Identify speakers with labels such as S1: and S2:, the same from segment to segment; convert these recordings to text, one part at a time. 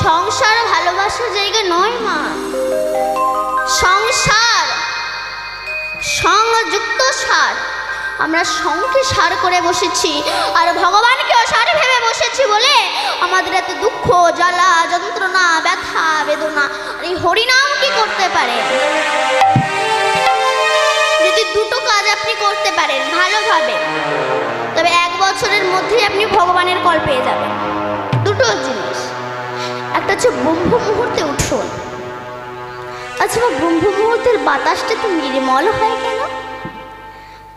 S1: সংসার ভালোবাসার জায়গা নয় মা। সংসার সংযুক্ত সার। আমরা সংকে সার করে বসেছি আর ভগবানকেও সার ভেবে বসেছি বলে আমাদের এত দুঃখ জ্বালা যন্ত্রণা ব্যথা বেদনা। আর এই হরিনাম কি করতে পারে? যদি দুটো কাজ আপনি করতে পারেন ভালোভাবে, তবে 1 বছরের মধ্যেই আপনি ভগবানের কল পেয়ে যাবেন। দুটো জিনিস, একটা হচ্ছে ব্রহ্ম মুহূর্তে উঠুন। আচ্ছা, ব্রহ্ম মুহূর্তের বাতাসটা তো নির্মল হয় কেন?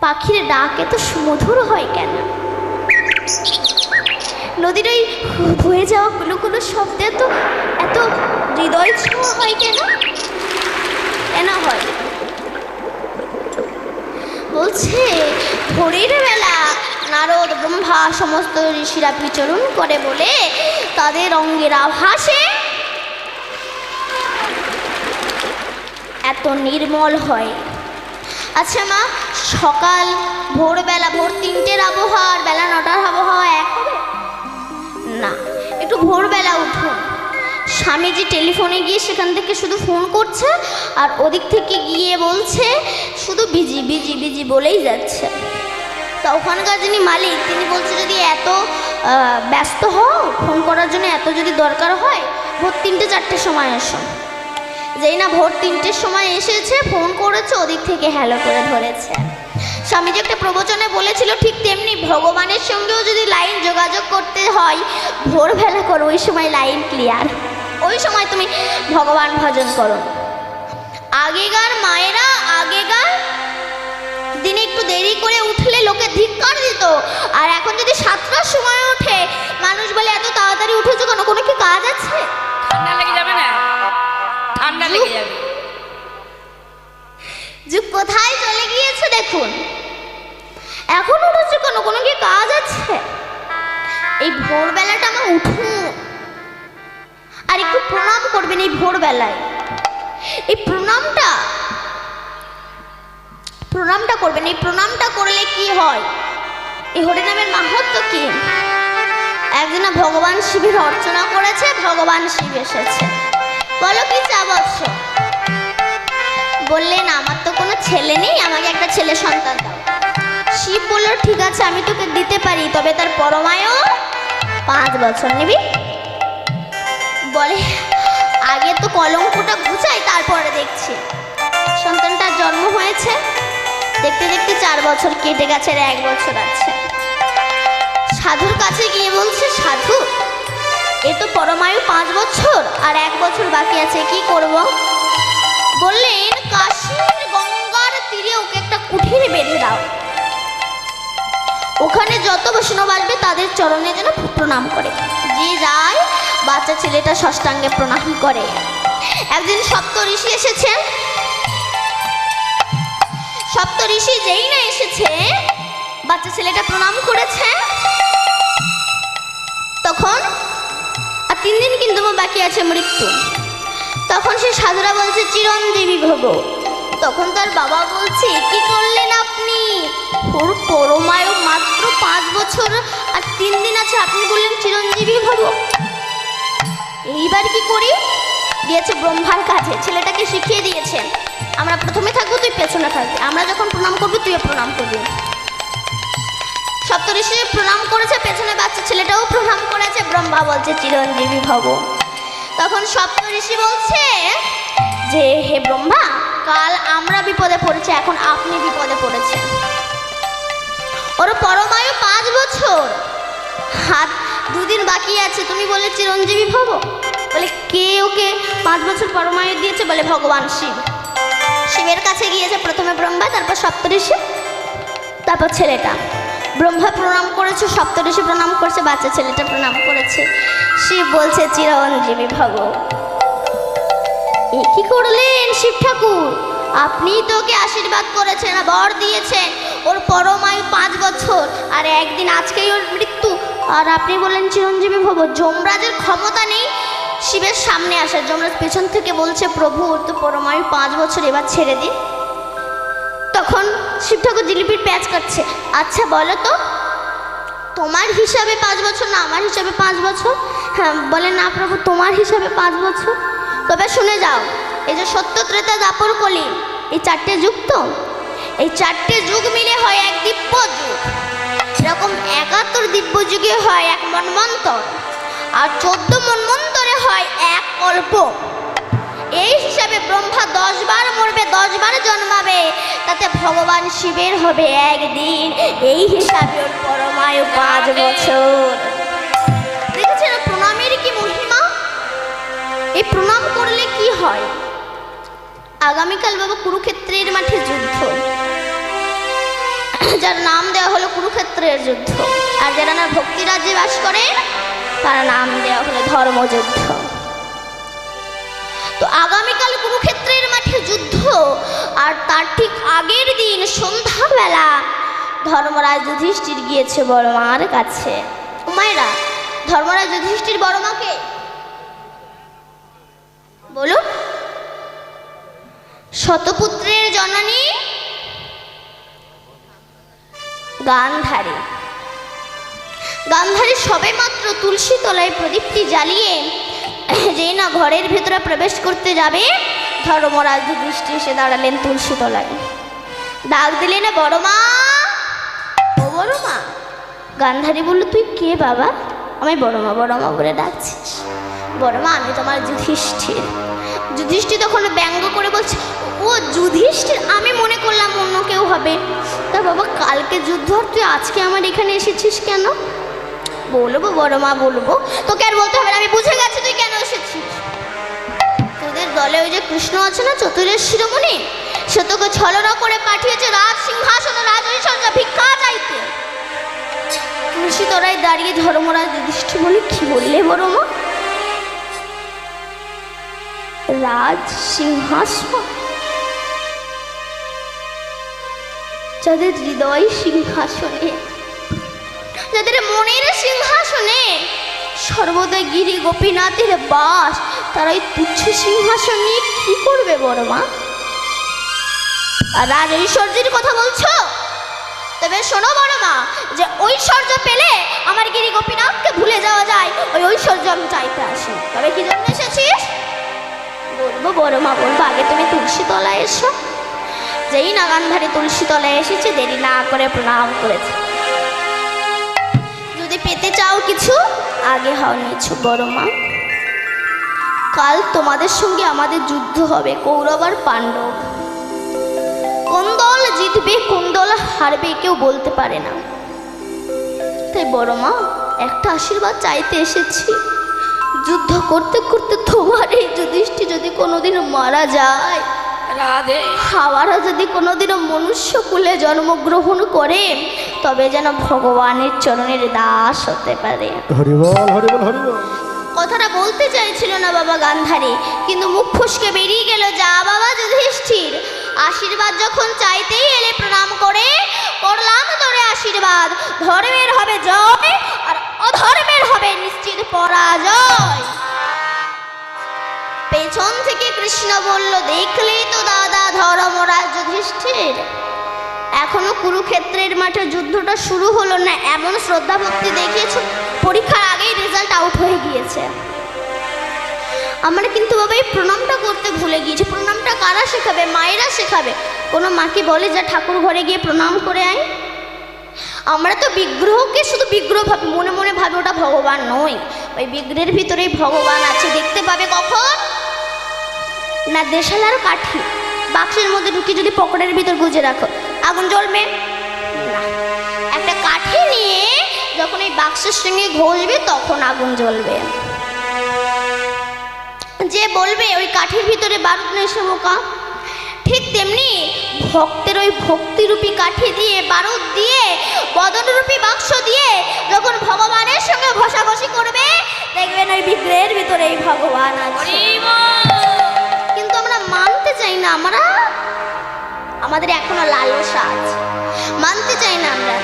S1: পাখির ডাকে তো সুমধুর হয় কেন? নদীর ওই বয়ে যাওয়া কুলো কুলো শব্দে তো এত হৃদয় ছোঁয়া হয় কেন? কেন হয়? বলছে ভোরের বেলা নারদ ব্রহ্মা সমস্ত ঋষিরা বিচরণ করে বলে তাদের অঙ্গের আভাসে এত নির্মল হয়। আচ্ছা মা, সকাল ভোরবেলা ভোর 3টের আবহাওয়া আর বেলা 9টার আবহাওয়া এক হবে না? একটু ভোরবেলা উঠুন। স্বামীজি টেলিফোনে গিয়ে সেখান থেকে শুধু ফোন করছে আর ওদিক থেকে গিয়ে বলছে শুধু বিজি বিজি বিজি বলেই যাচ্ছে। তা ওখানকার যিনি মালিক তিনি বলছে যদি এত ব্যস্ত হও, ফোন করার জন্য এত যদি দরকার হয়, ভোর 3টে-4টের সময় এসো। যেই না ভোর 3টের সময় এসেছে, ফোন করেছে, ওদিক থেকে হ্যালো করে ধরেছে। স্বামীজি একটা প্রবচনে বলেছিল ঠিক তেমনি ভগবানের সঙ্গেও যদি লাইন যোগাযোগ করতে হয় ভোরবেলা করো, ওই সময় লাইন ক্লিয়ার, ওই সময় তুমি ভগবান ভজন করো। আগেকার মায়েরা আগেকার দিনে একটু দেরি করে উঠলে লোকে ধিক্কার দিত, আর এখন যদি 7টার সময় ওঠে মানুষ বলে এত তাড়াতাড়ি উঠেছো কেন, কোনো কি কাজ আছে?
S2: ঠান্ডা লেগে যাবে না? ঠান্ডা লেগে যাবে।
S1: যুগ কোথায় চলে গিয়েছে দেখুন। এখন উঠেছে কেন, কোনো কি কাজ আছে? এই ভোরবেলাটা আমার উঠুন আর একটু প্রণাম করবেন। এই ভোরবেলায় এই প্রণামটা করবেন। এই প্রণামটা করলে কি হয়? এই হরিনামের মাহাত্ম্য কি? একজন ভগবান শিবের অর্চনা করেছে, ভগবান শিব এসেছে। বলো কি চাবৎস? বললেন আমার তো কোনো ছেলে নেই, আমাকে একটা ছেলে সন্তান দাও। শিব বলল ঠিক আছে আমি তোকে দিতে পারি, তবে তার পরমায়ু 5 বছর নিবি। বলে আগে তো কলঙ্কটা ঘুচাই, তারপরে দেখছি। সন্তানটার জন্ম হয়েছে, দেখতে দেখতে 4 বছর কেটে গেছে, আর 1 বছর আছে। সাধুর কাছে গিয়ে বলছে সাধু এ তো পরমায়ু 5 বছর আর 1 বছর বাকি আছে, কি করব? বললেন কাশীর গঙ্গার তীরে ওকে একটা কুঠির বেঁধে দাও, ওখানে যত বৈষ্ণব আসবে তাদের চরণে যেন প্রণাম করে। যে যায় বাচ্চা ছেলেটা ষষ্ঠাঙ্গে প্রণাম করে। একদিন সপ্ত ঋষি এসেছেন। সপ্ত ঋষি যেই না এসেছে বাচ্চা ছেলেটা প্রণাম করেছে, তখন আর 3 দিন কিন্তু বাকি আছে মৃত্যু। তখন সে সাধুরা বলছে চিরঞ্জীবী ভব। তখন তার বাবা বলছে কি করলেন আপনি? ওর পরমায়ু মাত্র 5 বছর আর 3 দিন আছে, আপনি বললেন চিরঞ্জীবী ভব। এইবার কি করি? গিয়েছে ব্রহ্মার কাছে, ছেলেটাকে শিখিয়ে দিয়েছেন আমরা প্রথমে থাকবো, তুই পেছনে থাকবি, আমরা যখন প্রণাম করবি তুইও প্রণাম করবি। সপ্তঋষি প্রণাম করেছে, পেছনে বাচ্চা ছেলেটাও প্রণাম করেছে। ব্রহ্মা বলছে চিরঞ্জীবী ভব। তখন সপ্তঋষি বলছে যে হে ব্রহ্মা, কাল আমরা বিপদে পড়েছি, এখন আপনি বিপদে পড়েছেন। ওর পরমায়ু 5 বছর, হাত 2 দিন বাকি আছে, তুমি বলে চিরঞ্জীবী ভব। বলে কে ওকে 5 বছর পরমায়ু দিয়েছে? বলে ভগবান শিব। শিবের কাছে গিয়েছে প্রথমে ব্রহ্মা, তারপর সপ্তঋষি, তারপর ছেলেটা। ব্রহ্মা প্রণাম করেছে, সপ্তঋষি প্রণাম করেছে, বাচ্চা ছেলেটা প্রণাম করেছে। শিব বলছে চিরঞ্জীবী ভব। এ কি করলেন শিব ঠাকুর? আপনি তো ওকে আশীর্বাদ করেছেন, বর দিয়েছেন, ওর পরমায়ু 5 বছর আর 1 দিন, আজকেই ওর মৃত্যু, আর আপনি বললেন চিরঞ্জীবী ভব। যমরাজের ক্ষমতা নেই শিবের সামনে আসার। যমরাজ পেছন থেকে বলছে প্রভু ওর তো পরমায়ু 5 বছর, এবার ছেড়ে দিন। তখন শিব ঠাকুর জিলিপির প্যাঁচ কাটছে। আচ্ছা বলো তো তোমার হিসাবে 5 বছর না আমার হিসাবে 5 বছর? হ্যাঁ বলে না প্রভু, তোমার হিসাবে 5 বছর। তবে শুনে যাও, এই যে সত্য ত্রেতা দাপর কলি, এই 4টে যুগ তো, এই 4টে যুগ মিলে হয় এক দিব্য যুগ। এরকম 71 দিব্য যুগে হয় এক মন্বন্তর, আর 14 মন্বন্তরে হয় এক কল্প। এই হিসাবে ব্রহ্মা 10 বার মরবে, 10 বার জন্মাবে, তাতে ভগবান শিবের হবে একদিন। এই হিসাবে ওর পরমায়ু 5 বছর। দেখেছেন প্রণামের কি মহিমা? এই প্রণাম করলে কি হয়? আগামীকাল বাবা কুরুক্ষেত্রের মাঠে যুদ্ধ, যার নাম দেওয়া হলো কুরুক্ষেত্রের যুদ্ধ। আর যারা না ভক্তি রাজ্যে বাস করে তার নাম দেওয়া হলো ধর্মযুদ্ধ। তো আগামীকাল কুরুক্ষেত্রের মাঠে যুদ্ধ, আর তার ঠিক আগের দিন সন্ধ্যাবেলা ধর্মরাজ যুধিষ্ঠির গিয়েছে বড় মার কাছে। মায়েরা, ধর্মরাজ যুধিষ্ঠির বড় মাকে বলুন? শতপুত্রের জননী গান্ধারী। গান্ধারী সবে মাত্র তুলসী তলায় প্রদীপটি জ্বালিয়ে যেই না ঘরের ভেতরে প্রবেশ করতে যাবে, ধর্মরাজ যুধিষ্ঠির এসে দাঁড়ালেন তুলসী তলায়। ডাক দিলেন, বড় মা, ও বড় মা। গান্ধারী বলল, তুই কে বাবা? আমি বড় মা বলে ডাকছিস? বড় মা, আমি তোমার যুধিষ্ঠির। যুধিষ্ঠির তখন ব্যঙ্গ করে বলছে, ও যুধিষ্ঠির, আমি মনে করলাম অন্য কেউ হবে। তা বাবা, কালকে যুদ্ধ, আর তুই আজকে আমার এখানে এসেছিস কেন? বলবো বড় মা, বলবো। তোকে আর বলতে হবে না, আমি বুঝে গেছি তুই কেন এসেছিস। তোদের দলে ওই যে কৃষ্ণ আছে না, চতুরের শিরোমণি, সে তোকে ছলনা করে পাঠিয়েছে রাজ সিংহাসনে রাজ ঐশ্বর্য ভিক্ষা চাইতে। তুলসী তলায় দাঁড়িয়ে ধর্মরাজ যুধিষ্ঠির বলে, কি বললে বড় মা? রাজ সিংহাসন? যাদের হৃদয় সিংহাসনে, যাদের মনের সিংহাসনে সর্বদা গিরি গোপীনাথের বাস, তারাই তুচ্ছ সিংহাসন নিয়ে কি করবে বড় মা? আর রাজ ঐশ্বর্যের কথা বলছো? তবে শোনো বড় মা, যে ঐশ্বর্য পেলে আমার গিরি গোপীনাথকে ভুলে যাওয়া যায়, ওই ঐশ্বর্য আমি চাইতে আসি। তবে কি জন্য এসেছিস? বলবো বড় মা, বলবো। আগে তুমি তুলসী তলায় এসো। যেই না গান্ধারী তুলসী তলায় এসেছে, দেরি না করে প্রণাম করেছে। যদি পেতে চাও কিছু, আগে হও নিয়েছো বড় মা। কাল তোমাদের সঙ্গে আমাদের যুদ্ধ হবে, কৌরব আর পাণ্ডব। কোন দল জিতবে কোন দল হারবে কেউ বলতে পারে না। তাই বড় মা, একটা আশীর্বাদ চাইতে এসেছি। যুদ্ধ করতে করতে তোমার এই যুধিষ্ঠির যদি কোনোদিন মারা যায়,
S2: রাধে,
S1: আবারও যদি কোনোদিনও মনুষ্য কুলে জন্মগ্রহণ করে, তবে যেন ভগবানের চরণের দাস হতে পারে।
S3: হরি বল, হরি বল, হরি বল।
S1: কথাটা বলতে চাইছিল না বাবা গান্ধারী, কিন্তু মুখ ফসকে বেরিয়ে গেল। যা বাবা যুধিষ্ঠির, আশীর্বাদ যখন চাইতেই এলে, প্রণাম করে করলাম তোরে আশীর্বাদ। ধর্মের হবে জয়, আর অধর্মের হবে নিশ্চিত পরাজয়। পেছন থেকে কৃষ্ণ বলল, দেখলেই তো দাদা ধর্মরাজ যুধিষ্ঠির, এখনো কুরুক্ষেত্রের মাঠে যুদ্ধটা শুরু হলো না, এমন শ্রদ্ধা ভক্তি দেখিয়েছ, পরীক্ষার আগেই রেজাল্ট আউট হয়ে গিয়েছে। আমরা কিন্তু বাবা এই প্রণামটা করতে ভুলে গিয়েছি। প্রণামটা কারা শেখাবে? মায়েরা শেখাবে। কোনো মাকে বলে যা ঠাকুর ঘরে গিয়ে প্রণাম করে আয়। আমরা তো বিগ্রহকে শুধু বিগ্রহ ভাবি, মনে মনে ভাবি ওটা ভগবান নয়। ওই বিগ্রহের ভিতরেই ভগবান আছে। দেখতে পাবে কখন না, দেশালার কাঠি বাক্সের মধ্যে ঢুকে যদি পকেটের ভিতর গুজে রাখো, আগুন জ্বলবে না। একটা কাঠি নিয়ে যখন এই বাক্সের সঙ্গে ঘষবে, তখন আগুন জ্বলবে। যে বলবে ওই কাঠির ভিতরে বারুদ নেই, সে বোকা। ঠিক তেমনি ভক্তের ওই ভক্তিরূপী কাঠি দিয়ে, বারুদ দিয়ে, বদনরূপী বাক্স দিয়ে যখন ভগবানের সঙ্গে ঘষাঘষি করবে, দেখবেন ওই বিগ্রহের ভিতরে এই ভগবান আছে। কিন্তু আমরা মানতে চাই না। আমাদের এখনো লালসা আছে, মানতে চাই না আমরা।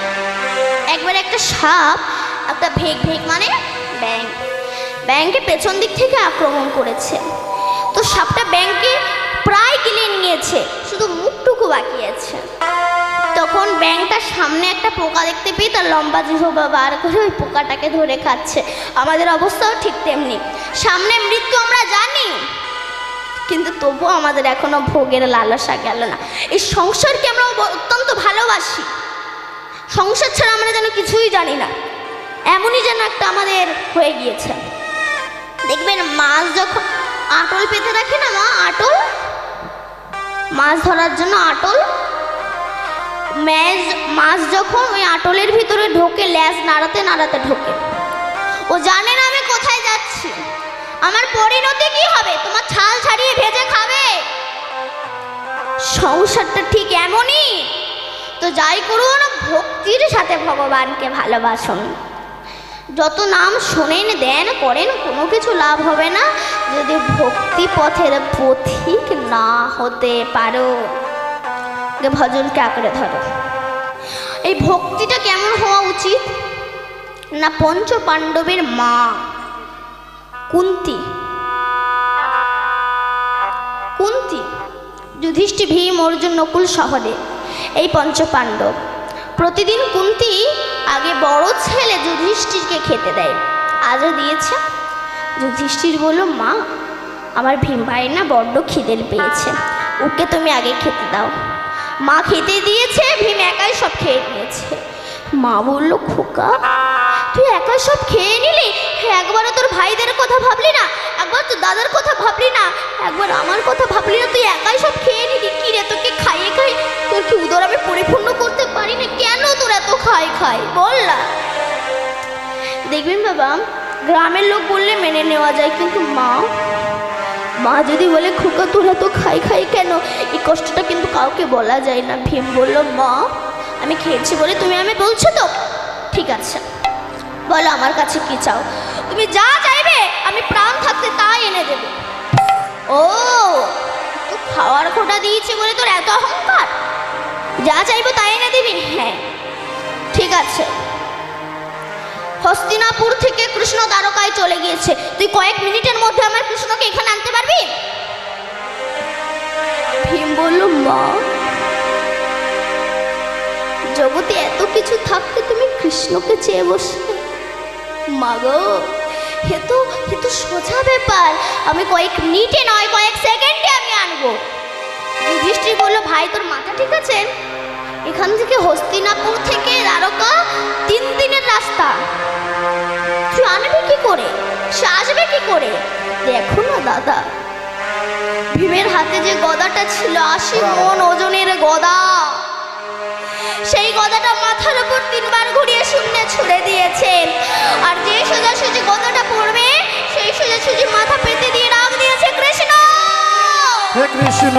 S1: একবার একটা সাপ একটা ভেক মানে ব্যাংকে পেছন দিক থেকে আক্রমণ করেছে। তো সাপটা ব্যাংকে প্রায় গিলে নিয়েছে, শুধু মুখটুকু বাকি আছে। তো তখন ব্যাঙটার সামনে একটা পোকা দেখতে পেয়ে তার লম্বা জিহ্বা বার করে ওই পোকাটাকে ধরে খাচ্ছে। আমাদের অবস্থাও ঠিক তেমনি, সামনে মৃত্যু আমরা জানি, কিন্তু তবুও আমাদের এখনো ভোগের লালসা গেল না। এই সংসারকে আমরা অত্যন্ত ভালোবাসি, সংসার ছাড়া আমরা যেন কিছুই জানি না, এমনই যেন একটা আমাদের হয়ে গিয়েছে। দেখবেন মাছ যখন আটল পেতে রাখে না মা, আটল মাছ ধরার জন্য আটল, মাছ যখন ওই আটলের ভিতরে ঢোকে, ল্যাজ নাড়াতে নাড়াতে ঢোকে, ও জানে না আমি কোথায় যাচ্ছি, আমার পরিণতি কি হবে, তোমার ছাল ছাড়িয়ে ভেজে খাবে। সংসারটা ঠিক এমনই। তো যাই করুন, ভক্তির সাথে ভগবানকে ভালোবাসুন। যত নাম শোনেন, দেন, করেন, কোনো কিছু লাভ হবে না যদি ভক্তি পথের পথিক না হতে পারো। ভজনকে আঁকড়ে ধরো। এই ভক্তিটা কেমন হওয়া উচিত না, পঞ্চ পাণ্ডবের মা কুন্তি, যুধিষ্ঠির, ভীম, অর্জুন, নকুল, সহদেব, এই পঞ্চ পাণ্ডব। প্রতিদিন কুন্তি আগে বড় ছেলে যুধিষ্ঠিরকে খেতে দেয়, আজও দিয়েছে। যুধিষ্ঠির বলল, মা আমার ভীম ভাই না বড্ড খিদের পেয়েছে, ওকে তুমি আগে খেতে দাও। মা খেতে দিয়েছে, ভীম একাই সব খেয়ে নিয়েছে। মা বলল, খোকা তুই একাই সব খেয়ে নিলি, একবারও তোর ভাইদের কথা ভাবলি না, একবার তোর দাদার কথা ভাবলি না, একবার আমার কথা ভাবলি না, তুই একাই সব খেয়ে নিলি। কি রে, তোকে খাইয়ে খাই তোর কি উদর আমি পরিপূর্ণ করতে পারি না? কেন তোর এত খাই বল না। দেখবেন বাবা, গ্রামের লোক বললে মেনে নেওয়া যায়, কিন্তু মা যদি বলে, খোকা তোর এত খাই কেন, এই কষ্টটা কিন্তু কাউকে বলা যায় না। ভীম বলল, মা আমি খেয়েছি বলে তুমি আমি বলছো তো, ঠিক আছে বলো আমার কাছে কি চাও, তুমি যা চাইবে আমি প্রাণ থাকতে তাই এনে দেব। ও তো খাওয়ার খোটা দিয়েছে বলে তোর এত অহংকার, যা চাইবো তাই এনে দিবি? হ্যাঁ ঠিক আছে। হস্তিনাপুর থেকে কৃষ্ণ দ্বারকায় চলে গিয়েছে, তুই কয়েক মিনিটের মধ্যে আমার কৃষ্ণকে এখানে আনতে পারবি? ভীম বলল, মা জগতে এত কিছু থাকতে তুমি কৃষ্ণকে চেয়ে বসে? মা গো, হে তো সোজা ব্যাপার, আমি কয়েক মিনিটে নয় কয়েক সেকেন্ডে আমি আনবো। যুধিষ্ঠির বলল, ভাই তোর মাথা ঠিক আছে? এখান থেকে হস্তিনাপুর থেকে দ্বারকা 3 দিনের রাস্তা, তুই আনবি কি করে, সে আসবে কি করে? দেখো না দাদা, ভীমের হাতে যে গদাটা ছিল 80 মণ ওজনের গদা, সেই গদাটা মাথার উপর 3 বার ঘুরিয়ে শূন্যে ছুড়ে দিয়েছে, আর যে সোজাসুজি গদাটা পড়বে সেই সোজাসুজি মাথা পেতে দিয়ে ডাক দিয়েছে, কৃষ্ণ
S3: হে কৃষ্ণ।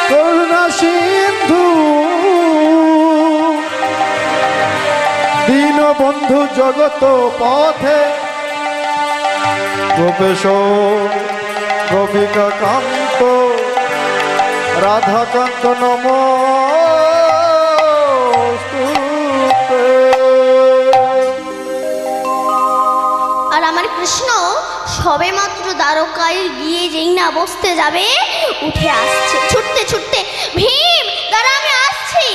S3: করুণা সিন্ধু দীনবন্ধু জগত পথে, গোপেশ গোপিকা কান্ত রাধাকান্ত নমস্তুতে।
S1: আর আমার কৃষ্ণ সবে মাত্র দ্বারকায় গিয়ে যেই না বসতে যাবে, উঠে আসছে ছুটতে ছুটতে, ভীম দাঁড়া আমি আসছি।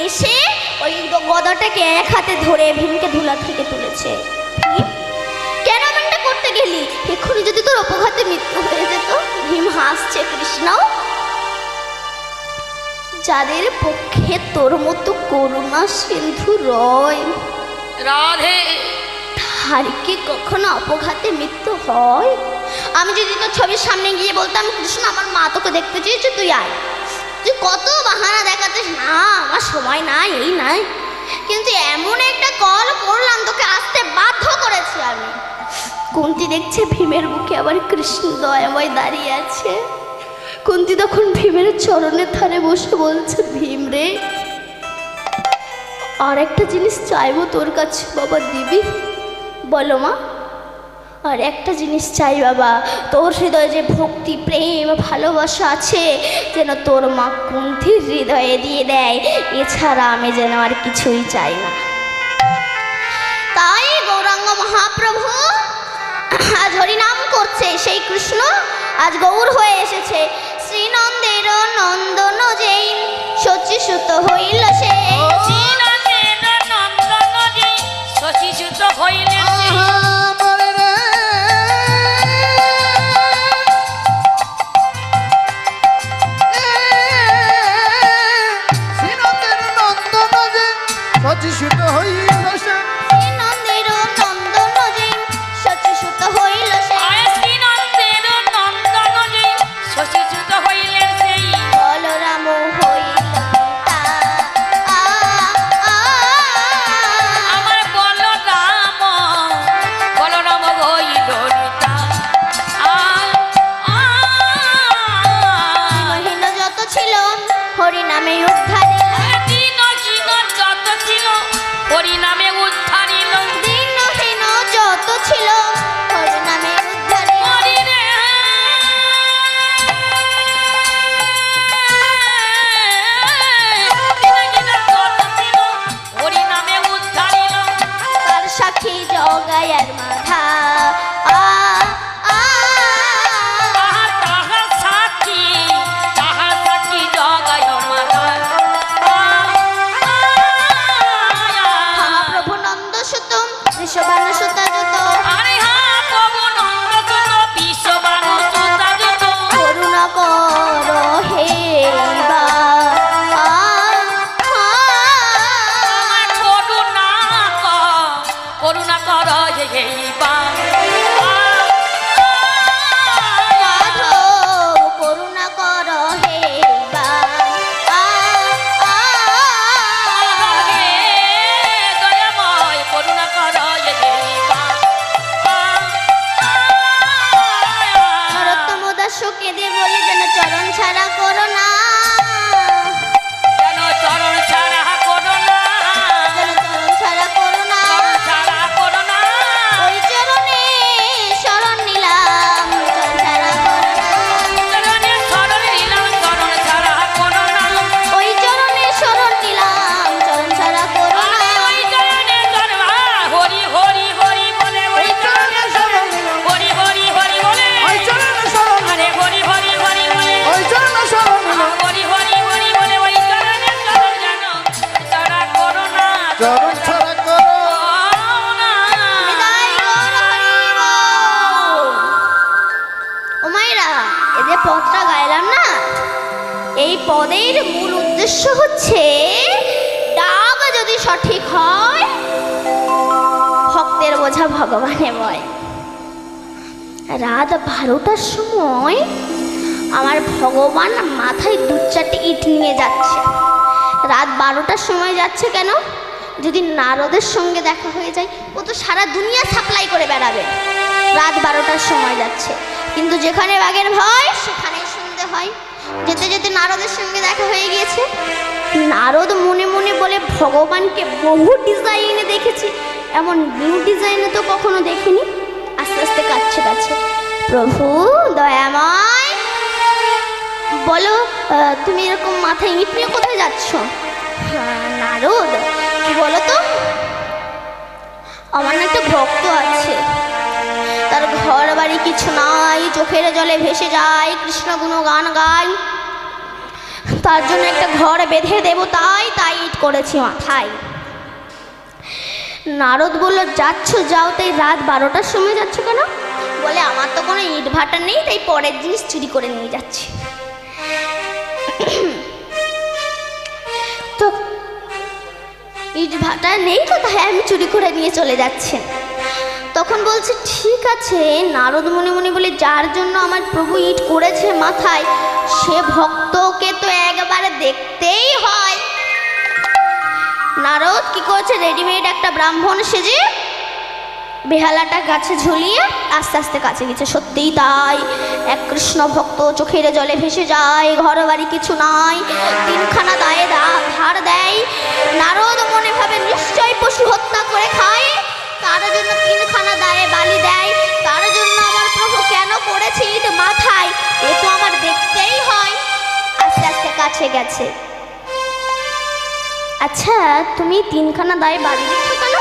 S1: এসে ওই গদাটাকে এক হাতে ধরে ভীমকে ধুলা থেকে তুলেছে। ভীম কেন এমনটা করতে গেলি? এক্ষুনি যদি তোর অপঘাতে মৃত্যু হয়ে যেত। ভীম হাসছে, কৃষ্ণ যাদের পক্ষে তোর মতো করুণা সিন্ধু রয়,
S2: রাধে,
S1: আর কি কখনো অপঘাতে মৃত্যু হয়? আমি যদি তোর ছবির সামনে গিয়ে বলতাম, কৃষ্ণ আমার মা তোকে দেখতে চেয়েছে, তুই আয়, তুই কত বাহানা দেখাতিস, না আমার সময় নাই, এই নাই, কিন্তু এমন একটা কল করলাম তোকে আসতে বাধ্য করেছি আমি। কুন্তি দেখছে ভীমের বুকে আবার কৃষ্ণ দয়াময় দাঁড়িয়ে আছে। কুন্তি তখন ভীমের চরণের ধারে বসে বলছে, ভীম রে আর একটা জিনিস চাইবো তোর কাছে, বাবা দিবি? বলো মা। আর একটা জিনিস চাই বাবা, তোর হৃদয়ে যে ভক্তি প্রেম ভালোবাসা আছে যেন তোর মা কুন্তির হৃদয়ে দিয়ে দেয়, এছাড়া আমি যেন আর কিছুই চাই না। তাই গৌরাঙ্গ মহাপ্রভু আজ হরিনাম করছে সেই কৃষ্ণ আজ গৌর হয়ে এসেছে। শ্রীনন্দের নন্দন যেই শচীসুত হইল সে।
S2: শ্রীনন্দের নন্দন যেই শচীসুত হইলেন সেই।
S3: আমার রে শ্রীনন্দের নন্দন যে শচীসুত হইল সে।
S1: শ্রীনন্দের নন্দন যেই শচীসুত হইল সে।
S2: আয় শ্রীনন্দের নন্দন যেই শচীসুত হইলেন সেই।
S1: বলরাম হইল পিতা।
S2: আমার বলরাম হইল পিতা।
S1: মহিন যত ছিল হরিনামে উদ্ধারিল।
S2: দিনহীন যত ছিল হরিনামে উদ্ধারিল।
S1: দিনহীন যত ছিল হরিনামে উদ্ধারিল।
S2: হরি রে দিনহীন যত ছিল হরিনামে উদ্ধারিল।
S1: তার সাক্ষী জগায়ার মাধা।
S2: তাহার সাক্ষী জগায় মাতা।
S1: মহাপ্রভু নন্দ সুত ঋষভান সুতাযুত
S2: আরে হা প্রভু নন্দ সুত বিশ্ববানু সুতাযুত।
S1: করুণা কর হে বা।
S2: আমার করুণা কর হেইবা।
S1: মাধব করুণা কর হে বা।
S2: হে দয়াময় করুণা কর হেইবা।
S1: নরোত্তম দাস কেঁদে বলে যেন চরণ ছাড়া করো না।
S2: যেন চরণ ছাড়া করো না।
S1: যেন চরণ ছাড়া করো না।
S2: চরণ ছাড়া করো না।
S1: ওই চরণে শরণ নিলাম চরণ ছাড়া করো না।
S2: চরণে শরণ নিলাম চরণ ছাড়া করো না।
S1: ওই চরণে শরণ নিলাম চরণ ছাড়া করো না।
S2: ওই চরণে শরণ হরি হরি হরি বলে ওই চরণে শরণ হরি হরি হরি বলে।
S3: ওই চরণে শরণ
S2: আরে হরি হরি হরি বলে।
S3: ওই চরণে শরণ
S2: হরি হরি হরি বলে ওই চরণে শরণ যেন ছাড়া করো না।
S3: চরণ ছাড়া করো
S2: না।
S1: বিদায় গৌর হরি বল। ও মায়েরা এই যে পদটা গাইলাম না এই পদের মূল উদ্দেশ্য হচ্ছে ডাক যদি সঠিক হয় ভক্তের বোঝা ভগবানে বয়। রাত 12টার সময় আমার ভগবান মাথায় 2-4টে ইট নিয়ে যাচ্ছে। রাত 12টার সময় যাচ্ছে কেন? যদি নারদের সঙ্গে দেখা হয়ে যায় ও তো সারা দুনিয়া সাপ্লাই করে বেড়াবে। রাত 12টার সময় যাচ্ছে কিন্তু যেখানে বাঘের ভয় সেখানেই শুনতে হয়। যেতে যেতে নারদের সঙ্গে দেখা হয়ে গিয়েছে। নারদ মনে মনে বলে ভগবানকে বহু ডিজাইনে দেখেছি, এমন নিউ ডিজাইনে তো কখনো দেখিনি। আস্তে আস্তে কাছে কাছে প্রভু দয়াময় বলো তুমি এরকম মাথায় ইট নিয়ে কোথায় যাচ্ছ? নারদ কি বলো তো, আমার না একটা ভক্ত আছে, তার ঘর বাড়ি কিছু নাই, চোখের জলে ভেসে যায়, কৃষ্ণ গুণগান গায়, তার জন্য একটা ঘর বেঁধে দেবো, তাই ইট করেছি মাথায়। নারদ বলল যাচ্ছ যাও, তাই রাত 12টার সময় যাচ্ছ কেন? বলে আমার তো কোনো ইট ভাটা নেই, তাই পরের জিনিস চুরি করে নিয়ে যাচ্ছি। তো ইট ভাটা নেই তো, তাই আমি চুরি করে নিয়ে চলে যাচ্ছি। তখন বলছে ঠিক আছে। নারদ মনে মনে বলে যার জন্য আমার প্রভু ইট করেছে মাথায় সে ভক্তকে তো একবারে দেখতেই হয়। নারদ কি করেছে, রেডিমেড একটা ব্রাহ্মণ সেজে বেহালাটা গাছে ঝুলিয়ে আস্তে আস্তে কাছে গেছে। সত্যিই তাই, এক কৃষ্ণ ভক্ত চোখের জলে ভেসে যায়, ঘর বাড়ি কিছু নাই, 3খানা দায়ে ধার দেয়। নারদ মনে ভাবে নিশ্চয় পশু হত্যা করে খায়, তার জন্য 3খানা দায়ে বালি দেয়। তার জন্য আমার প্রভু কেন করেছে ইট মাথায়, এ তো আমার দেখতেই হয়। আস্তে আস্তে কাছে গেছে। আচ্ছা তুমি 3খানা দায়ে বালি দিচ্ছ কেন?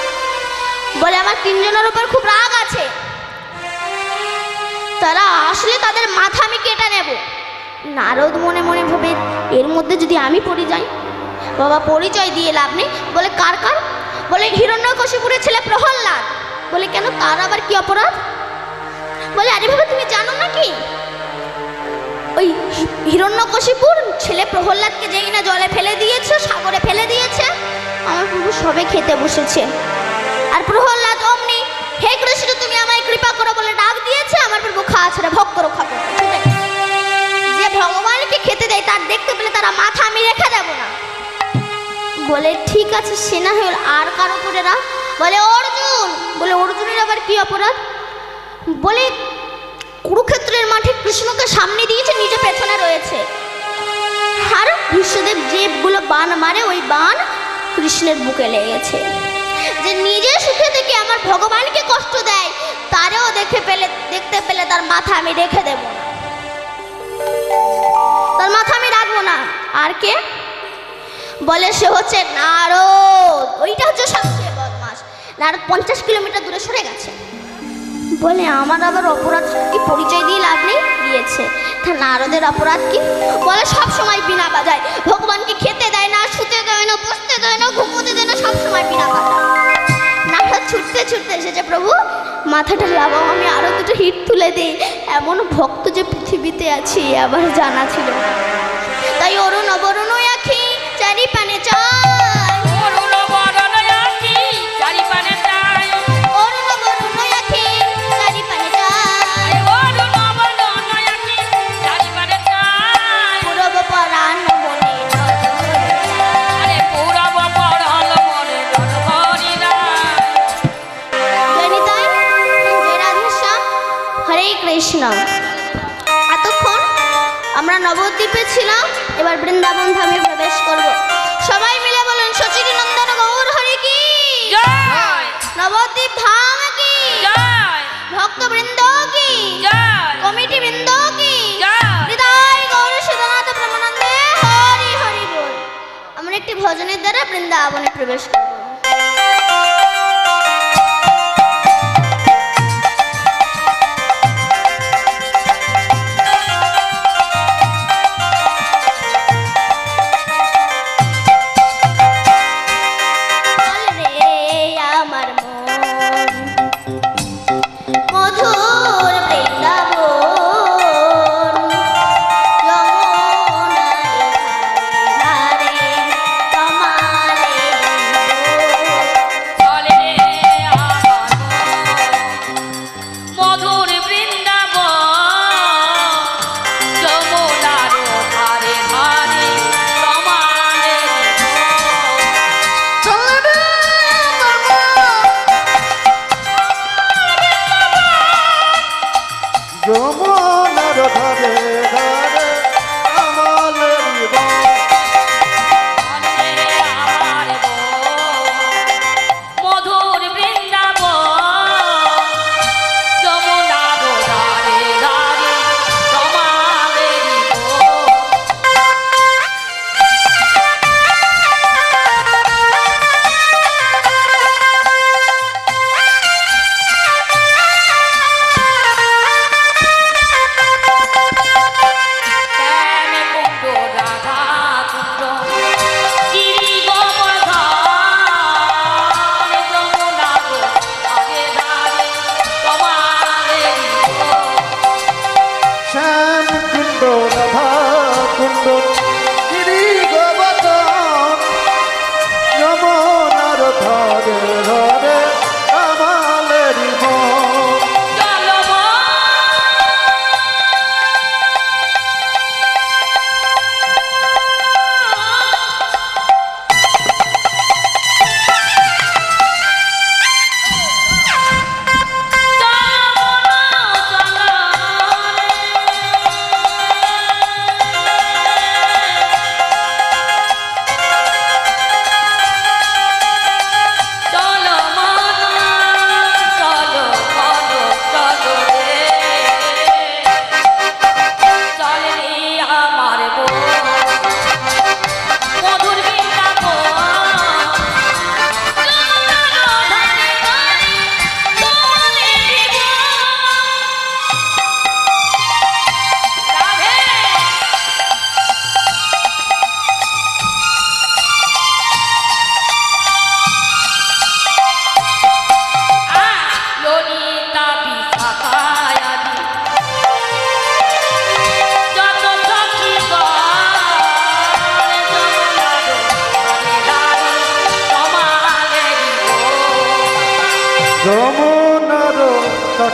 S1: বলে আমার তিনজনের উপর খুব রাগ আছে, তারা আসলে তাদের মাথা আমি কেটে নেব। নারদ মনে মনে ভাবে এর মধ্যে যদি আমি পড়ে যাই, বাবা পরিচয় দিয়ে লাভ নেই। বলে কার কার? বলে হিরণ্যকশিপুরের ছেলে প্রহ্লাদ। বলে কেন, তার আবার কি অপরাধ? বলে আরে বাবা তুমি জানো নাকি ওই হিরণ্যকশিপুর ছেলে প্রহ্লাদকে যে কিনা জলে ফেলে দিয়েছে, সাগরে ফেলে দিয়েছে, আমার প্রভু সবে খেতে বসেছে। আর প্রহ্লাদ অমনি হে কৃষ্ণ তুমি আমায় কৃপা করো বলে ডাক দিয়েছে, আমার প্রভু খাওয়া ছেড়ে ভক্ত রক্ষা করতে। যে ভগবানকে খেতে দেয় তার দেখতে পেলে তারা মাথা আমি রেখে দেব না। বলে ঠিক আছে সে না হল, আর কার উপরে রাগ? বলে অর্জুন। বলে অর্জুনের আবার কি অপরাধ? বলে কুরুক্ষেত্রের মাঠে কৃষ্ণকে সামনে দিয়েছে, নিজে পেছনে রয়েছে। আর বিশ্বদেব যেগুলো বান মারে ওই বান কৃষ্ণের বুকে লেগেছে। যে নিজে সুখে থেকে আমার ভগবানকে কষ্ট দেয় তারেও দেখতে পেলে তার মাথা আমি রেখে দেব না, তার মাথা আমি রাখবো না। আর কে? বলে সে হচ্ছে নারদ। ওইটা হচ্ছে সবচেয়ে বদমাস। নারদ 50 কিলোমিটার দূরে সরে গেছে। বলে আমার আবার অপরাধ কি পরিচয় দিয়ে লাভ নেই? দিয়েছে। তা নারদের অপরাধ কি? বলে সব সময় বিনা বাজায়, ভগবানকে খেতে দেয় না, শুতে দেয় না, বসতে দেয় না, ঘুমোতে দেয় না, সব সময় বিনা বাজায়। নারদ ছুটতে ছুটতে এসেছে, প্রভু মাথাটা লাগাও, আমি আরো দুটো হিট তুলে দিই। এমন ভক্ত যে পৃথিবীতে আছে আবার জানা ছিল না। তাই অরুণ অবরুণ আখি চারি পানে চাই,
S2: অরুণ বরণ আখি চারি পানে চাই,
S1: অরুণ অবরুণ আখি চারি পানে চাই,
S2: অরুণ বরণ আখি চারি পানে চাই,
S1: পূরব পরাণ বনে
S2: আরে পূরব পরাণ বনে নরহরি রায়।
S1: জয়নিতাই জয় রাধেশ্যাম, হরে কৃষ্ণ। এতক্ষণ আমরা নবদ্বীপে ছিলাম, এবার বৃন্দাবন ধামে প্রবেশ করব। সবাই মিলে বলুন সচিনন্দন গৌর হরি কি
S2: জয়
S1: নবদ্বীপ ধাম কি
S2: জয়
S1: ভক্তবৃন্দ কি
S2: জয়
S1: কমিটি বৃন্দ কি
S2: জয়।
S1: হৃদয় গৌর সুধনাথ প্রেমানন্দে হরি হরি বল। আমরা একটি ভজনের দ্বারা বৃন্দাবনে প্রবেশ করব। তোমারে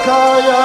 S3: খায়া